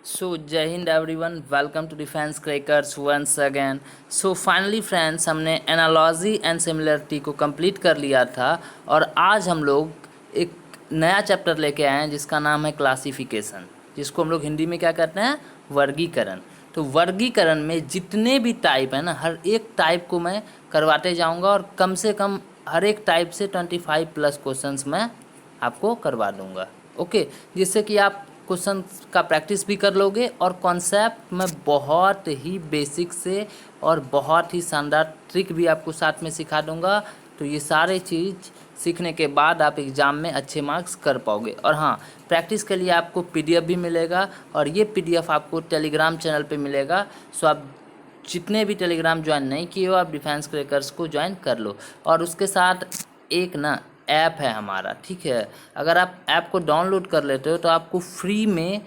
So, Jai Hind everyone, welcome to Defense Crackers once again. So finally friends, हमने analogy and similarity को complete कर लिया था और आज हम लोग एक नया चैप्टर लेके आए हैं जिसका नाम है क्लासिफिकेशन, जिसको हम लोग हिंदी में क्या कहते हैं, वर्गीकरण। तो वर्गीकरण में जितने भी टाइप है ना, हर एक टाइप को मैं करवाते जाऊंगा और कम से कम हर एक टाइप से 25 प्लस क्वेश्चंस मैं आपको करवा दूंगा। ओके, जिससे कि आप क्वेश्चन का प्रैक्टिस भी कर लोगे और कॉन्सेप्ट में बहुत ही बेसिक से और बहुत ही शानदार ट्रिक भी आपको साथ में सिखा दूंगा। तो ये सारे चीज़ सीखने के बाद आप एग्ज़ाम में अच्छे मार्क्स कर पाओगे। और हाँ, प्रैक्टिस के लिए आपको पीडीएफ भी मिलेगा और ये पीडीएफ आपको टेलीग्राम चैनल पे मिलेगा। सो आप जितने भी टेलीग्राम ज्वाइन नहीं किए हो, आप डिफेंस क्रैकर्स को ज्वाइन कर लो। और उसके साथ एक ना ऐप है हमारा, ठीक है। अगर आप ऐप को डाउनलोड कर लेते हो तो आपको फ्री में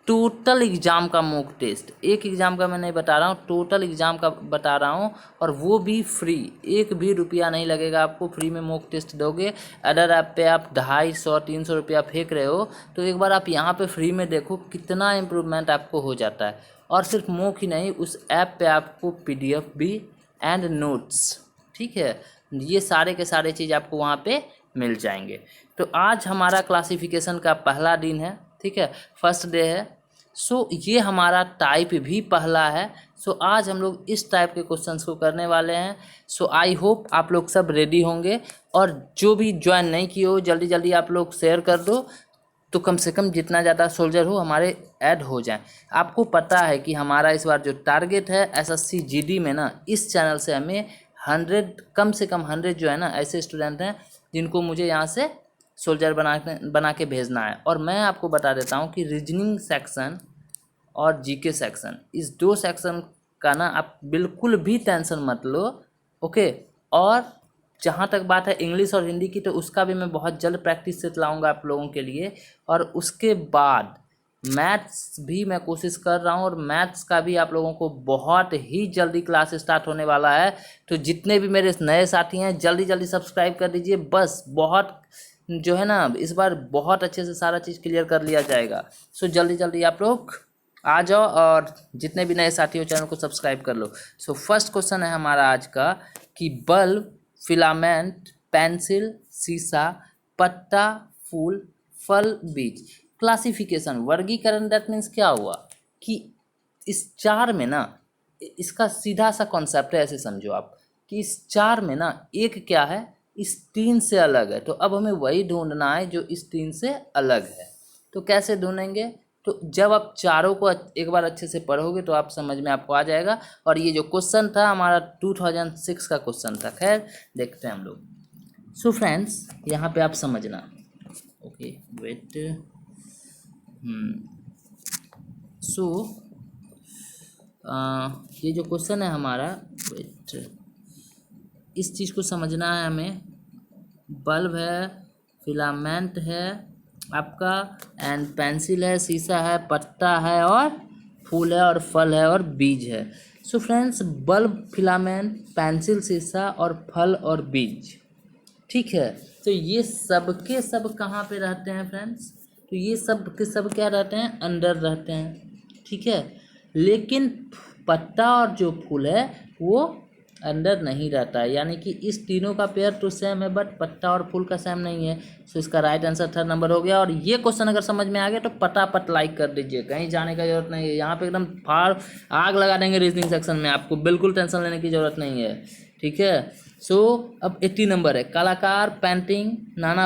टोटल एग्ज़ाम का मॉक टेस्ट, एक एग्ज़ाम का मैं नहीं बता रहा हूँ, टोटल एग्ज़ाम का बता रहा हूँ, और वो भी फ्री, एक भी रुपया नहीं लगेगा आपको। फ्री में मॉक टेस्ट दोगे। अदर ऐप पे आप 250-300 रुपया फेंक रहे हो, तो एक बार आप यहाँ पे फ्री में देखो कितना इम्प्रूवमेंट आपको हो जाता है। और सिर्फ मॉक ही नहीं, उस ऐप पे आपको पीडीएफ भी एंड नोट्स, ठीक है, ये सारे के सारे चीज़ आपको वहाँ पे मिल जाएंगे। तो आज हमारा क्लासिफिकेशन का पहला दिन है, ठीक है, फर्स्ट डे है। सो ये हमारा टाइप भी पहला है। सो आज हम लोग इस टाइप के क्वेश्चंस को करने वाले हैं। सो आई होप आप लोग सब रेडी होंगे, और जो भी ज्वाइन नहीं किए हो जल्दी जल्दी आप लोग शेयर कर दो, तो कम से कम जितना ज़्यादा सोल्जर हो हमारे ऐड हो जाएं। आपको पता है कि हमारा इस बार जो टारगेट है एसएससी जीडी में ना, इस चैनल से हमें 100, कम से कम 100 जो है ना, ऐसे स्टूडेंट हैं जिनको मुझे यहाँ से सोल्जर बना के भेजना है। और मैं आपको बता देता हूँ कि रीजनिंग सेक्शन और जीके सेक्शन, इस दो सेक्शन का ना आप बिल्कुल भी टेंशन मत लो, ओके। और जहाँ तक बात है इंग्लिश और हिंदी की, तो उसका भी मैं बहुत जल्द प्रैक्टिस से लाऊंगा आप लोगों के लिए। और उसके बाद मैथ्स भी मैं कोशिश कर रहा हूँ, और मैथ्स का भी आप लोगों को बहुत ही जल्दी क्लास स्टार्ट होने वाला है। तो जितने भी मेरे नए साथी हैं जल्दी जल्दी सब्सक्राइब कर दीजिए। बस बहुत जो है ना, इस बार बहुत अच्छे से सारा चीज़ क्लियर कर लिया जाएगा। सो जल्दी जल्दी आप लोग आ जाओ, और जितने भी नए साथी हो चैनल को सब्सक्राइब कर लो। सो फर्स्ट क्वेश्चन है हमारा आज का कि बल्ब, फिलामेंट, पेंसिल, शीशा, पत्ता, फूल, फल, बीज। क्लासिफिकेशन, वर्गीकरण, दैट मीन्स क्या हुआ कि इस चार में ना, इसका सीधा सा कॉन्सेप्ट है, ऐसे समझो आप कि इस चार में ना एक क्या है, इस तीन से अलग है। तो अब हमें वही ढूंढना है जो इस तीन से अलग है। तो कैसे ढूंढेंगे? तो जब आप चारों को एक बार अच्छे से पढ़ोगे तो आप समझ में आपको आ जाएगा। और ये जो क्वेश्चन था हमारा 2006 का क्वेश्चन था। खैर देखते हैं हम लोग। सो फ्रेंड्स, यहाँ पे आप समझना, ओके वेट। सो ये जो क्वेश्चन है हमारा, वेट, इस चीज़ को समझना है हमें। बल्ब है, फिलामेंट है आपका, एंड पेंसिल है, शीशा है, पत्ता है, और फूल है, और फल है, और बीज है। So friends, bulb, filament, pencil, शीशा और फल और बीज, ठीक है। तो ये सब के सब कहाँ पे रहते हैं फ्रेंड्स? तो ये सब के सब क्या रहते हैं? अंदर रहते हैं, ठीक है। लेकिन पत्ता और जो फूल है वो अंदर नहीं रहता है, यानी कि इस तीनों का पेयर तो सेम है, बट पत्ता और फूल का सेम नहीं है। सो इसका राइट आंसर 3rd नंबर हो गया। और ये क्वेश्चन अगर समझ में आ गया तो पटापट लाइक कर दीजिए, कहीं जाने का जरूरत नहीं है। यहाँ पे एकदम फाड़ आग लगा देंगे रीजनिंग सेक्शन में, आपको बिल्कुल टेंशन लेने की जरूरत नहीं है, ठीक है। सो अब 80 नंबर है, कलाकार, पेंटिंग, नान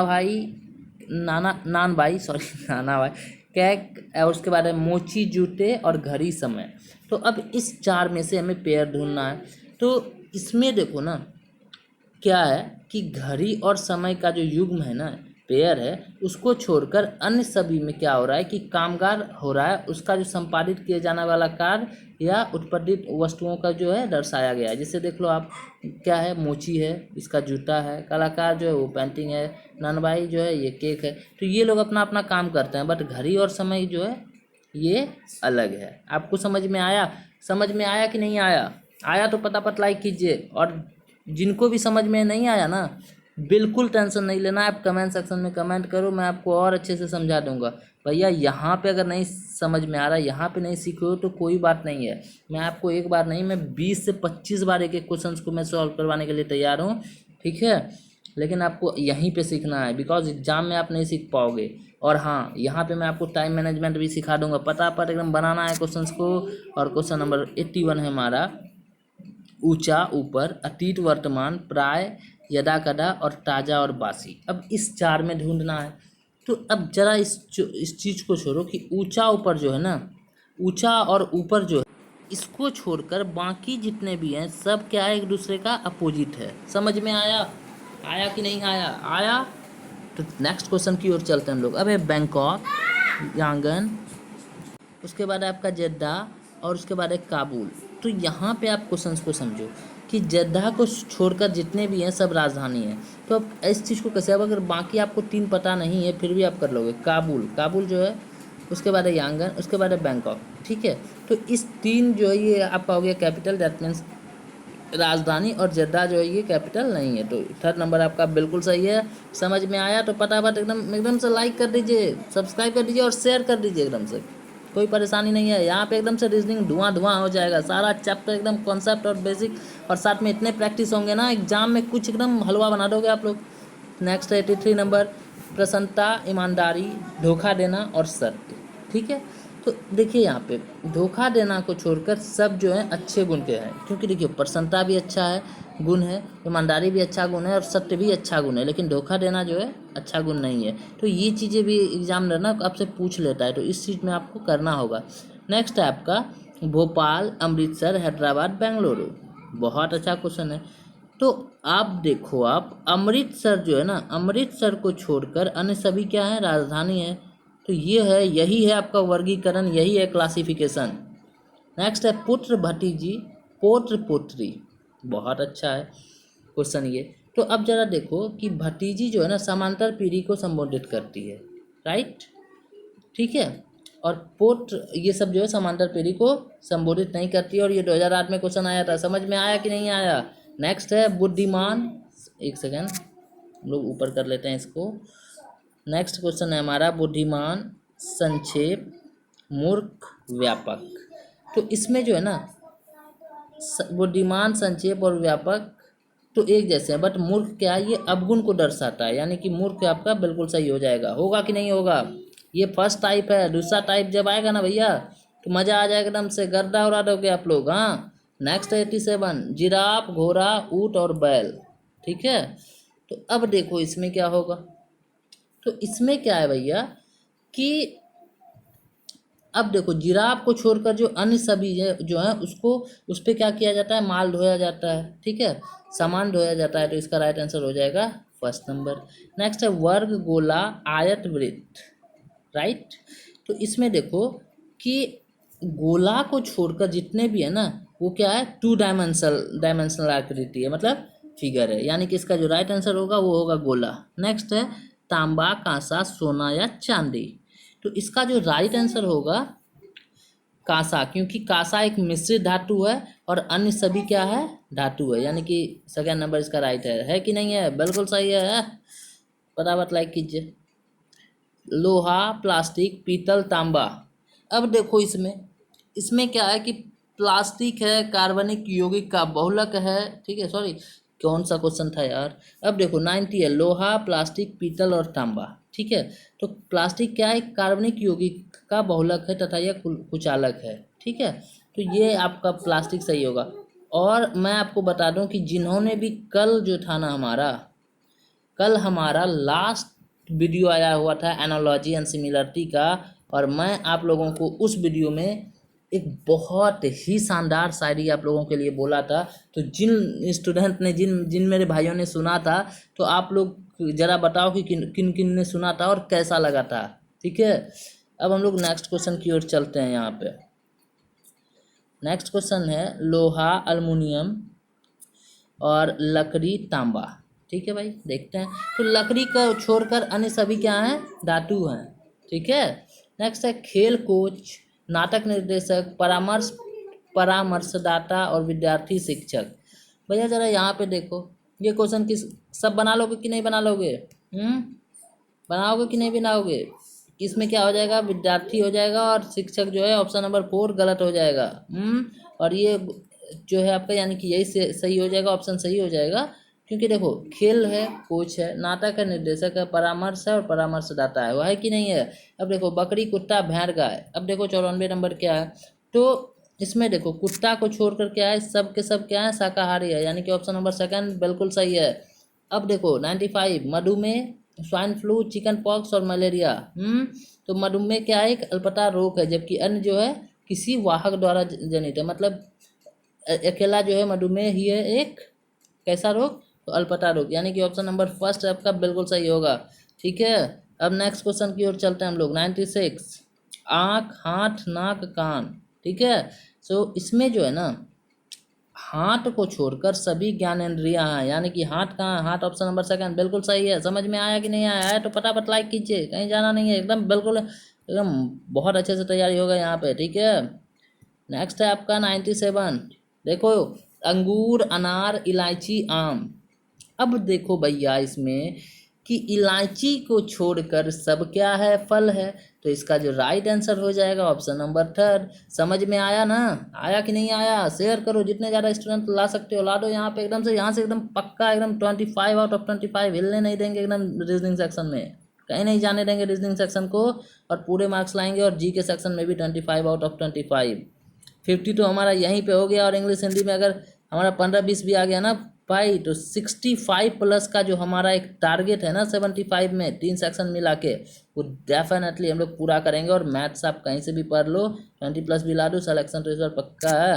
भाई सॉरी नाना भाई, कैक, और उसके बाद है मोची, जूते और घड़ी, समय। तो अब इस चार में से हमें पेयर ढूंढना है। तो इसमें देखो ना, क्या है कि घड़ी और समय का जो युग्म है ना, पेयर है, उसको छोड़कर अन्य सभी में क्या हो रहा है कि कामगार हो रहा है, उसका जो संपादित किए जाने वाला कार्य या उत्पादित वस्तुओं का जो है दर्शाया गया है। जैसे देख लो आप, क्या है, मोची है, इसका जूता है, कलाकार जो है वो पेंटिंग है, ननबाई जो है ये केक है। तो ये लोग अपना अपना काम करते हैं, बट घड़ी और समय जो है ये अलग है। आपको समझ में आया? समझ में आया कि नहीं आया? आया तो पटापट लाइक कीजिए, और जिनको भी समझ में नहीं आया ना, बिल्कुल टेंशन नहीं लेना, आप कमेंट सेक्शन में कमेंट करो, मैं आपको और अच्छे से समझा दूंगा। भैया यहाँ पे अगर नहीं समझ में आ रहा, यहाँ पे नहीं सीखे हो तो कोई बात नहीं है, मैं आपको एक बार नहीं, मैं 20 से 25 बार एक एक क्वेश्चन को मैं सॉल्व करवाने के लिए तैयार हूँ, ठीक है। लेकिन आपको यहीं पे सीखना है, बिकॉज एग्जाम में आप नहीं सीख पाओगे। और हाँ, यहाँ पे मैं आपको टाइम मैनेजमेंट भी सिखा दूंगा, पटापट एकदम बनाना है क्वेश्चंस को। और क्वेश्चन नंबर 81 है हमारा, ऊंचा, ऊपर, अतीत, वर्तमान, प्राय, यदा कदा और ताज़ा और बासी। अब इस चार में ढूंढना है। तो अब जरा इस चीज़ को छोड़ो कि ऊंचा ऊपर जो है ना, ऊंचा और ऊपर जो है, इसको छोड़कर बाकी जितने भी हैं सब क्या है, एक दूसरे का अपोजिट है। समझ में आया? आया कि नहीं आया? आया। तो नेक्स्ट क्वेश्चन की ओर चलते हैं हम लोग। अब है बैंकॉक, यांगन, उसके बाद आपका जद्दा और उसके बाद है काबुल। तो यहाँ पे आप क्वेश्चंस को समझो कि जद्दा को छोड़कर जितने भी हैं सब राजधानी है। तो अब इस चीज़ को कैसे, अब अगर बाकी आपको 3 पता नहीं है फिर भी आप कर लोगे। काबुल, काबुल जो है, उसके बाद है यांगन, उसके बाद है बैंकॉक, ठीक है। तो इस 3 जो है ये आपका हो गया कैपिटल, दैट मीन्स राजधानी, और जद्दा जो है ये कैपिटल नहीं है। तो थर्ड नंबर आपका बिल्कुल सही है। समझ में आया तो फटाफट एकदम एकदम से लाइक कर दीजिए, सब्सक्राइब कर दीजिए और शेयर कर दीजिए एकदम से, कोई परेशानी नहीं है। यहाँ पे एकदम से रीजनिंग धुआं धुआं हो जाएगा, सारा चैप्टर एकदम कॉन्सेप्ट और बेसिक, और साथ में इतने प्रैक्टिस होंगे ना, एग्जाम में कुछ एकदम हलवा बना दोगे आप लोग। नेक्स्ट 83 नंबर, प्रसन्नता, ईमानदारी, धोखा देना और सत्य, ठीक है। तो देखिए यहाँ पे धोखा देना को छोड़कर सब जो है अच्छे गुण के हैं, क्योंकि देखिए प्रसन्नता भी अच्छा है, गुण है, ईमानदारी भी अच्छा गुण है और सत्य भी अच्छा गुण है, लेकिन धोखा देना जो है अच्छा गुण नहीं है। तो ये चीज़ें भी एग्जामिनर ना आपसे पूछ लेता है, तो इस चीज़ में आपको करना होगा। नेक्स्ट है आपका भोपाल, अमृतसर, हैदराबाद, बेंगलुरु। बहुत अच्छा क्वेश्चन है। तो आप देखो, आप अमृतसर जो है ना, अमृतसर को छोड़कर अन्य सभी क्या है, राजधानी है। तो ये है, यही है आपका वर्गीकरण, यही है क्लासिफिकेशन। नेक्स्ट है पुत्र, भतीजी, पौत्र, पुत्री। बहुत अच्छा है क्वेश्चन ये। तो अब जरा देखो कि भतीजी जो है ना समांतर पीढ़ी को संबोधित करती है, राइट, ठीक है। और पौत्र ये सब जो है समांतर पीढ़ी को संबोधित नहीं करती है, और ये 2008 में क्वेश्चन आया था। समझ में आया कि नहीं आया? नेक्स्ट है बुद्धिमान, एक सेकेंड हम लोग ऊपर कर लेते हैं इसको। नेक्स्ट क्वेश्चन है हमारा बुद्धिमान, संक्षेप, मूर्ख, व्यापक। तो इसमें जो है ना बुद्धिमान, संक्षेप और व्यापक तो एक जैसे हैं, बट मूर्ख क्या है, ये अवगुण को दर्शाता है, यानी कि मूर्ख आपका बिल्कुल सही हो जाएगा। होगा कि नहीं होगा? ये फर्स्ट टाइप है। दूसरा टाइप जब आएगा ना भैया तो मज़ा आ जाएगा, एकदम से गर्दा उड़ा दोगे आप लोग। हाँ, नेक्स्ट 87, जिराफ, घोड़ा, ऊँट और बैल, ठीक है। तो अब देखो इसमें क्या होगा। तो इसमें क्या है भैया कि अब देखो जिराफ को छोड़कर जो अन्य सभी जो है उसको, उस पर क्या किया जाता है, माल ढोया जाता है, ठीक है, सामान ढोया जाता है। तो इसका राइट आंसर हो जाएगा फर्स्ट नंबर। नेक्स्ट है वर्ग, गोला, आयत, वृत्त, राइट। तो इसमें देखो कि गोला को छोड़कर जितने भी है ना वो क्या है, 2 डायमेंशनल आकृति है, मतलब फिगर है, यानी कि इसका जो राइट आंसर होगा वो होगा गोला। नेक्स्ट है तांबा, कांसा, सोना या चांदी। तो इसका जो राइट आंसर होगा कांसा, क्योंकि कांसा एक मिश्रित धातु है और अन्य सभी क्या है, धातु है, यानी कि सेकेंड नंबर इसका राइट है कि नहीं है? बिल्कुल सही है। फटाफट लाइक कीजिए। लोहा, प्लास्टिक, पीतल, तांबा। अब देखो इसमें इसमें क्या है कि प्लास्टिक है, कार्बनिक यौगिक का बहुलक है, ठीक है। सॉरी, कौन सा क्वेश्चन था यार। अब देखो 90 है, लोहा, प्लास्टिक, पीतल और तांबा, ठीक है। तो प्लास्टिक क्या है, कार्बनिक यौगिक का बहुलक है तथा यह कुचालक है, ठीक है। तो ये आपका प्लास्टिक सही होगा। और मैं आपको बता दूं कि जिन्होंने भी कल जो था ना कल हमारा लास्ट वीडियो आया हुआ था एनालॉजी एंड सिमिलरिटी का, और मैं आप लोगों को उस वीडियो में एक बहुत ही शानदार शायरी आप लोगों के लिए बोला था। तो जिन स्टूडेंट ने, जिन जिन मेरे भाइयों ने सुना था, तो आप लोग ज़रा बताओ कि किन किन किन ने सुना था और कैसा लगा था, ठीक है। अब हम लोग नेक्स्ट क्वेश्चन की ओर चलते हैं। यहाँ पे नेक्स्ट क्वेश्चन है लोहा, अल्मुनियम और लकड़ी, तांबा, ठीक है भाई, देखते हैं। तो लकड़ी का छोड़कर अन्य सभी क्या हैं, धातु हैं, ठीक है। नेक्स्ट है खेल कोच, नाटक निर्देशक, परामर्शदाता और विद्यार्थी शिक्षक। भैया जरा यहाँ पे देखो, ये क्वेश्चन किस सब बना लोगे कि नहीं बना लोगे? बनाओगे कि नहीं बनाओगे? इसमें क्या हो जाएगा, विद्यार्थी हो जाएगा और शिक्षक जो है ऑप्शन नंबर 4 गलत हो जाएगा। और ये जो है आपका यानी कि यही सही हो जाएगा, ऑप्शन सही हो जाएगा। क्योंकि देखो खेल है, कोच है, नाटक है, निर्देशक है, परामर्श है और परामर्शदाता है, वह है कि नहीं है। अब देखो बकरी, कुत्ता, भेड़, गाय। अब देखो 94 नंबर क्या है, तो इसमें देखो कुत्ता को छोड़कर क्या है, सब के सब क्या है, शाकाहारी है, यानी कि ऑप्शन नंबर 2 बिल्कुल सही है। अब देखो 95, मधुमेह, स्वाइन फ्लू, चिकन पॉक्स और मलेरिया। तो मधुमेह क्या है, एक अल्पता रोग है, जबकि अन्य जो है किसी वाहक द्वारा जनित है। मतलब अकेला जो है मधुमेह ही है एक कैसा रोग, तो अल्पता रोग, यानी कि ऑप्शन नंबर 1 आपका बिल्कुल सही होगा। ठीक है, अब नेक्स्ट क्वेश्चन की ओर चलते हैं हम लोग। 96, आँख, हाथ, नाक, कान। ठीक है, सो इसमें जो है ना, हाथ को छोड़कर सभी ज्ञानेंद्रियां हैं, यानी कि हाथ कहाँ, हाथ ऑप्शन नंबर 2 बिल्कुल सही है। समझ में आया कि नहीं आया है तो फटाफट लाइक कीजिए, कहीं जाना नहीं है, एकदम बिल्कुल एकदम बहुत अच्छे से तैयारी होगा यहाँ पे। ठीक है, नेक्स्ट है आपका 97। देखो अंगूर, अनार, इलायची, आम। अब देखो भैया इसमें कि इलायची को छोड़कर सब क्या है, फल है। तो इसका जो राइट आंसर हो जाएगा ऑप्शन नंबर 3। समझ में आया ना, आया कि नहीं आया, शेयर करो, जितने ज़्यादा स्टूडेंट ला सकते हो ला दो यहाँ पे, एकदम से यहाँ से एकदम पक्का एकदम 25 आउट ऑफ 25 हिलने नहीं देंगे एकदम रीजनिंग सेक्शन में, कहीं नहीं जाने देंगे रीजनिंग सेक्शन को, और पूरे मार्क्स लाएंगे। और जी के सेक्शन में भी 25 आउट ऑफ 25, 50 तो हमारा यहीं पे हो गया। और इंग्लिश हिंदी में अगर हमारा 15-20 भी आ गया ना भाई, तो 65 प्लस का जो हमारा एक टारगेट है ना 75 में 3 सेक्शन मिला के, वो डेफिनेटली हम लोग पूरा करेंगे। और मैथ्स आप कहीं से भी पढ़ लो, 20 प्लस भी ला दो, सिलेक्शन तो इस बार पक्का है।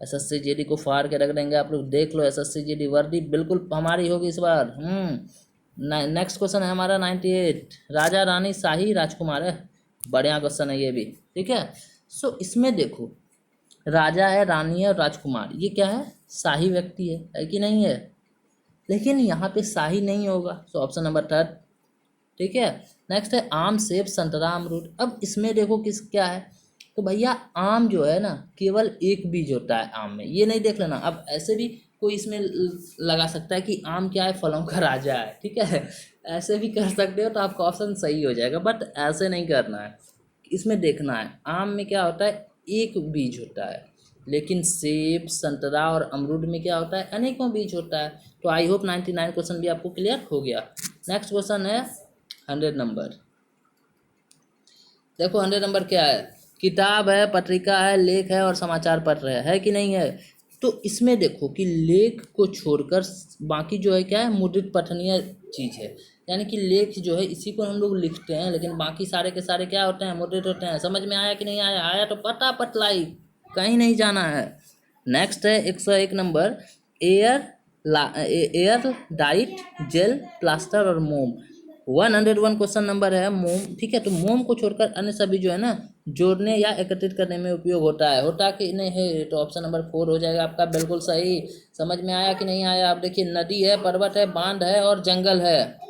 एसएससी जीडी को फाड़ के रख देंगे, आप लोग देख लो, एसएससी जीडी वर्दी बिल्कुल हमारी होगी इस बार। नेक्स्ट क्वेश्चन है हमारा 98, राजा, रानी, शाही, राजकुमार है। बढ़िया क्वेश्चन है ये भी। ठीक है, सो इसमें देखो राजा है, रानी है और राजकुमार, ये क्या है, शाही व्यक्ति है कि नहीं है। लेकिन यहाँ पे शाही नहीं होगा, सो ऑप्शन नंबर 3। ठीक है, नेक्स्ट है आम, सेब, संतरा, अमरूद। अब इसमें देखो किस क्या है, तो भैया आम जो है ना केवल एक बीज होता है आम में, ये नहीं देख लेना। अब ऐसे भी कोई इसमें लगा सकता है कि आम क्या है, फलों का राजा है। ठीक है, ऐसे भी कर सकते हो तो आपका ऑप्शन सही हो जाएगा, बट ऐसे नहीं करना है। इसमें देखना है आम में क्या होता है, एक बीज होता है, लेकिन सेब, संतरा और अमरूद में क्या होता है, अनेकों बीज होता है। तो आई होप 99 क्वेश्चन भी आपको क्लियर हो गया। नेक्स्ट क्वेश्चन है 100 नंबर। देखो 100 नंबर क्या है, किताब है, पत्रिका है, लेख है और समाचार पत्र है कि नहीं है। तो इसमें देखो कि लेख को छोड़कर बाकी जो है क्या है, मुद्रित पठनीय चीज़ है, यानी कि लेख जो है इसी को हम लोग लिखते हैं, लेकिन बाकी सारे के सारे क्या होते हैं, मुद्रित होते हैं। समझ में आया कि नहीं आया, आया तो फटाफट लाइक, कहीं नहीं जाना है। नेक्स्ट है 101 number, air diet, gel, plaster और मोम। 101 क्वेश्चन नंबर है मोम। ठीक है, तो मोम को छोड़कर अन्य सभी जो है ना जोड़ने या एकत्रित करने में उपयोग होता है, होता कि नहीं है, तो ऑप्शन नंबर 4 हो जाएगा आपका बिल्कुल सही। समझ में आया कि नहीं आया। आप देखिए नदी है, पर्वत है, बांध है और जंगल है।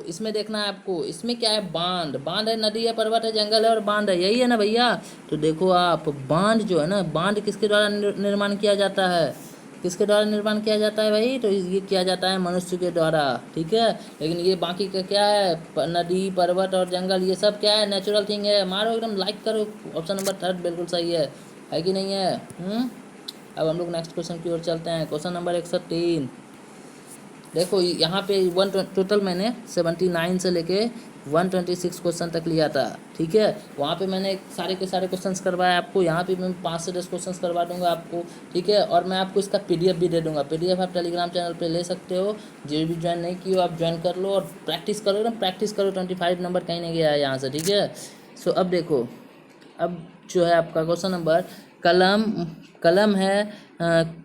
इसमें देखना है आपको, इसमें क्या है, बांध, बांध है, नदी है, पर्वत है, जंगल है और बांध है, यही है ना भैया। तो देखो आप बांध जो है ना, बांध किसके द्वारा निर्माण किया जाता है, किसके द्वारा निर्माण किया जाता है भाई, तो ये किया जाता है मनुष्य के द्वारा। ठीक है, लेकिन ये बाकी का क्या है, नदी, पर्वत और जंगल, ये सब क्या है, नेचुरल थिंग है। मारो एकदम लाइक करो, ऑप्शन नंबर 3 बिल्कुल सही है कि नहीं है। अब हम लोग नेक्स्ट क्वेश्चन की ओर चलते हैं। Question number 103। देखो यहाँ पे टोटल मैंने 79 से लेके 126 क्वेश्चन तक लिया था। ठीक है, वहाँ पे मैंने सारे के सारे क्वेश्चंस करवाए आपको, यहाँ पे मैं 5 से 10 क्वेश्चंस करवा दूंगा आपको। ठीक है, और मैं आपको इसका पीडीएफ भी दे दूंगा। पीडीएफ आप टेलीग्राम चैनल पे ले सकते हो, जो भी ज्वाइन नहीं की हो आप ज्वाइन कर लो और प्रैक्टिस करो, एकदम प्रैक्टिस करो। 25 नंबर कहीं नहीं गया है यहाँ से। ठीक है, सो अब देखो, अब जो है आपका क्वेश्चन नंबर, कलम है,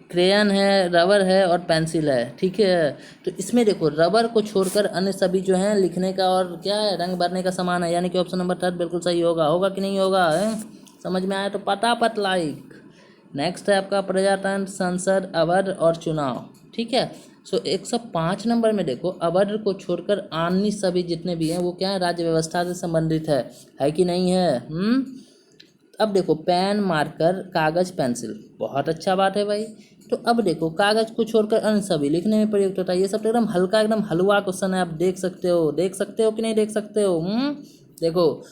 क्रेयन है, रबर है और पेंसिल है। ठीक है, तो इसमें देखो रबर को छोड़कर अन्य सभी जो हैं लिखने का और क्या है, रंग भरने का सामान है, यानी कि ऑप्शन नंबर 3 बिल्कुल सही होगा। होगा कि नहीं होगा है? समझ में आया तो फटाफट लाइक। नेक्स्ट है आपका प्रजातंत्र, संसद, अवध और चुनाव। ठीक है, सो 105 नंबर में देखो अवध को छोड़कर अन्य सभी जितने भी हैं वो क्या है, राज्य व्यवस्था से संबंधित है कि नहीं है। अब देखो पेन मार्कर कागज़ पेंसिल, बहुत अच्छा बात है भाई। तो अब देखो कागज़ को छोड़कर अन्य सभी लिखने में प्रयुक्त होता है। ये सब तो एकदम हल्का एकदम हलवा क्वेश्चन है, आप देख सकते हो कि नहीं देख सकते हो? देखो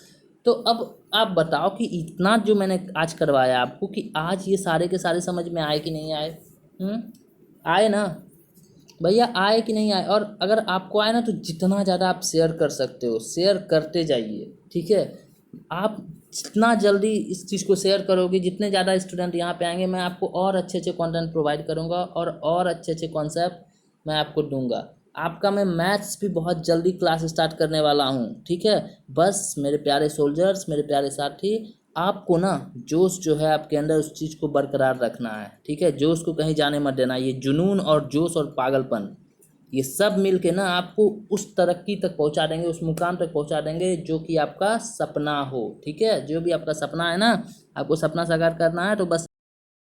तो अब आप बताओ कि इतना जो मैंने आज करवाया आपको, कि आज ये सारे के सारे समझ में आए कि नहीं आए? आए ना भैया, आए कि नहीं आए? और अगर आपको आए ना तो जितना ज़्यादा आप शेयर कर सकते हो शेयर करते जाइए, ठीक है। आप जितना जल्दी इस चीज़ को शेयर करोगे, जितने ज़्यादा स्टूडेंट यहाँ पे आएंगे, मैं आपको और अच्छे अच्छे कंटेंट प्रोवाइड करूँगा और अच्छे अच्छे कॉन्सेप्ट मैं आपको दूंगा। आपका मैं मैथ्स भी बहुत जल्दी क्लास स्टार्ट करने वाला हूँ, ठीक है। बस मेरे प्यारे सोल्जर्स, मेरे प्यारे साथी, आपको ना जोश जो है आपके अंदर, उस चीज़ को बरकरार रखना है, ठीक है। जोश को कहीं जाने मत देना। ये जुनून और जोश और पागलपन, ये सब मिल के ना आपको उस तरक्की तक पहुंचा देंगे, उस मुकाम तक पहुंचा देंगे जो कि आपका सपना हो, ठीक है। जो भी आपका सपना है ना, आपको सपना साकार करना है, तो बस